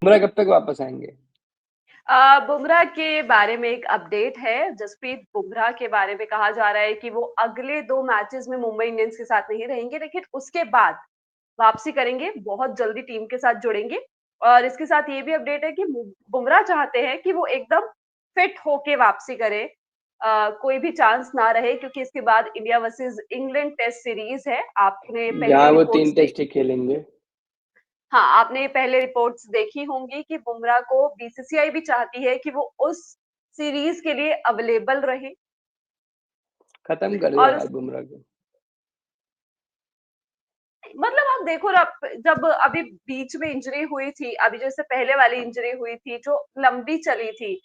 बुमराह कब तक वापस आएंगे? बुमराह के बारे में एक अपडेट है। जसप्रीत बुमराह के बारे में कहा जा रहा है कि वो अगले 2 मैचेस में मुंबई इंडियंस के साथ नहीं रहेंगे, लेकिन उसके बाद वापसी करेंगे, बहुत जल्दी टीम के साथ जुड़ेंगे। और इसके साथ ये भी अपडेट है कि बुमराह चाहते हैं कि वो एकदम फिट होके वापसी करे। कोई भी चांस ना रहे, क्योंकि इसके बाद India versus England test series है। आपने पहले जहाँ वो रिपोर्ट्स 3 टेस्ट ही खेलेंगे। हाँ, आपने पहले रिपोर्ट्स देखी होंगी कि बुमराह को बीसीसीआई भी चाहती है कि वो उस सीरीज के लिए अवेलेबल रहे। खत्म कर दिया और यार बुमराह को। मतलब आप देखो ना, जब अभी बीच में इंजरी हुई थी, अभी जैसे पहले वाली इंजरी हुई थी जो लंबी चली थी,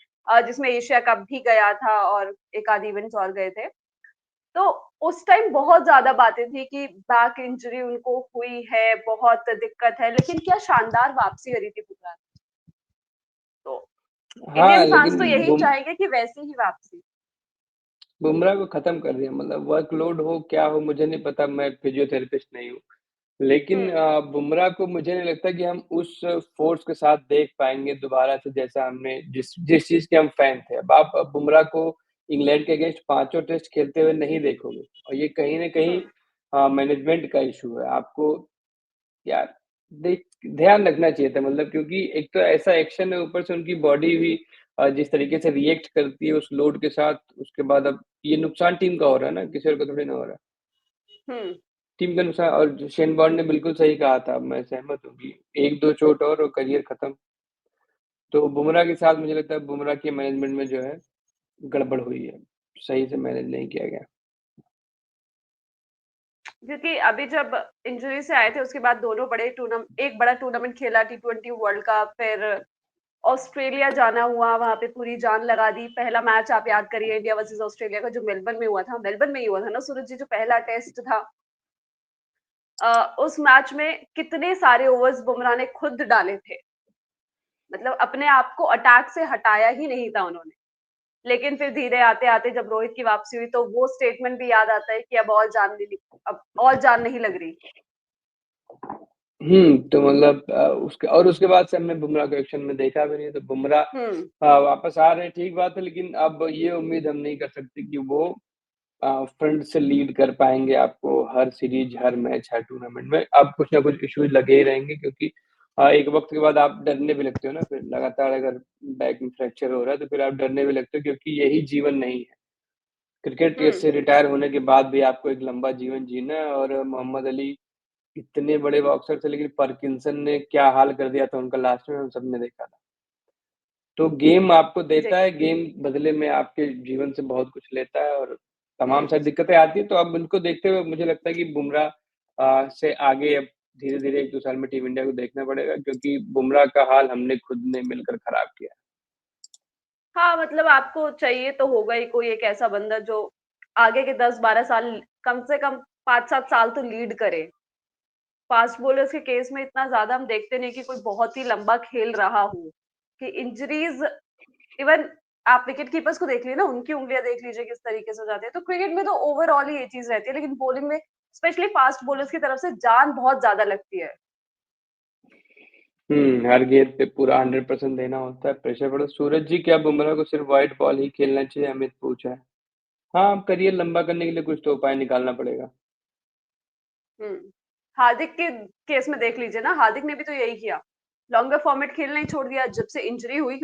जिसमें एशिया कप भी गया था और एक आध इवेंट्स और गए थे, तो उस टाइम बहुत ज्यादा बातें थी कि बैक इंजरी उनको हुई है, बहुत दिक्कत है, लेकिन क्या शानदार वापसी करी थी बुमराह ने। तो हाँ इंडियन फैंस लेकिन तो यही चाहेंगे कि वैसी ही वापसी। बुमराह को खत्म कर दिया, मतलब वर्कलोड हो क्या हो मुझे नहीं पता, मैं फिजियोथेरेपिस्ट नहीं हूँ। लेकिन हम्म। बुमराह को मुझे नहीं लगता कि हम उस फोर्स के साथ देख पाएंगे दोबारा से, जैसा हमने जिस जिस चीज के हम फैन थे। अब आप बुमराह को इंग्लैंड के अगेंस्ट पांचों टेस्ट खेलते हुए नहीं देखोगे, और ये कहीं ना कहीं हम्म। मैनेजमेंट का इशू है। आपको यार देख ध्यान रखना चाहिए था, मतलब क्योंकि एक तो ऐसा एक्शन है, ऊपर से उनकी बॉडी भी जिस तरीके से रिएक्ट करती है उस लोड के साथ, उसके बाद अब ये नुकसान टीम का हो रहा है ना, किसी और का थोड़ी ना हो रहा है। हम्म। टीम का नुकसान, और जो शेन बॉर्न ने बिल्कुल सही कहा था, मैं सहमत हूँ कि एक दो चोट और करियर खत्म। तो बुमराह के साथ मुझे लगता है बुमराह की मैनेजमेंट में जो है गड़बड़ हुई है, सही से मैनेज नहीं किया गया। क्योंकि अभी जब इंजरी से आए थे, उसके बाद दोनों बड़े टूर्नामेंट, एक बड़ा टूर्नामेंट खेला T20 वर्ल्ड कप, फिर ऑस्ट्रेलिया जाना हुआ, वहां पे पूरी जान लगा दी। पहला मैच आप याद करिए इंडिया वर्सेस ऑस्ट्रेलिया का, जो मेलबर्न में हुआ था, मेलबर्न में ही हुआ था ना सूरज जी, जो पहला टेस्ट था। उस मैच में कितने सारे ओवर्स बुमराह ने खुद डाले थे, मतलब अपने आप को अटैक से हटाया ही नहीं था उन्होंने। लेकिन फिर धीरे आते आते जब रोहित की वापसी हुई, तो वो स्टेटमेंट भी याद आता है कि अब और जान नहीं लग रही। तो मतलब उसके बाद से हमने बुमराह को एक्शन में देखा भी नहीं, तो बुमराह हम्म। वापस आ रहे हैं, ठीक बात है, लेकिन अब ये उम्मीद हम नहीं कर सकते कि वो फ्रंट से लीड कर पाएंगे आपको हर सीरीज, हर मैच, हर टूर्नामेंट में। अब कुछ ना कुछ इश्यूज लगे ही रहेंगे, क्योंकि एक वक्त के बाद आप डरने भी लगते हो ना, फिर लगातार अगर बैक में फ्रैक्चर हो रहा है तो फिर आप डरने भी लगते हो, क्योंकि यही जीवन नहीं है। क्रिकेट हम्म। से रिटायर होने के बाद भी आपको एक लंबा जीवन जीना है, और मोहम्मद अली इतने बड़े बॉक्सर थे, लेकिन पार्किंसन ने क्या हाल कर दिया था उनका लास्ट में, हम सबने देखा था। तो गेम आपको जी। देता है, गेम बदले में आपके जीवन से बहुत कुछ लेता है, और तमाम सारी दिक्कतें आती है। तो अब उनको देखते हुए मुझे लगता है कि बुमराह से आगे अब धीरे धीरे 1-2 साल में टीम इंडिया को देखना पड़ेगा, क्योंकि बुमराह का हाल हमने खुद ने मिलकर खराब किया। हाँ, मतलब आपको चाहिए तो होगा ही कोई एक ऐसा बंदा जो आगे के 10-12 साल, कम से कम 5-7 साल तो लीड करे। फास्ट बॉलर्स के केस में इतना ज्यादा हम देखते नहीं कि कोई बहुत ही लंबा खेल रहा हो, कि इंजरीज, इवन आप विकेट कीपर्स को देख लीजिए ना, उनकी उंगलियां देख लीजिए किस तरीके से हो जाती है। तो क्रिकेट में तो ओवरऑल ही ये चीज रहती है, लेकिन बॉलिंग में स्पेशली फास्ट बॉलर्स की तरफ से जान बहुत ज्यादा लगती है। हर गेंद पे पूरा 100% देना होता है, प्रेशर पड़ता है। सूरज जी, क्या बुमराह को सिर्फ व्हाइट बॉल ही खेलना चाहिए, अमित पूछा है। हाँ, अब करियर लंबा करने के लिए कुछ तो उपाय निकालना पड़ेगा। हम्म। हार्दिक के केस में देख लीजिए ना, हार्दिक ने भी तो यही किया, लॉन्गर फॉर्मेट खेलना ही छोड़ दिया जब से इंजरी हुई।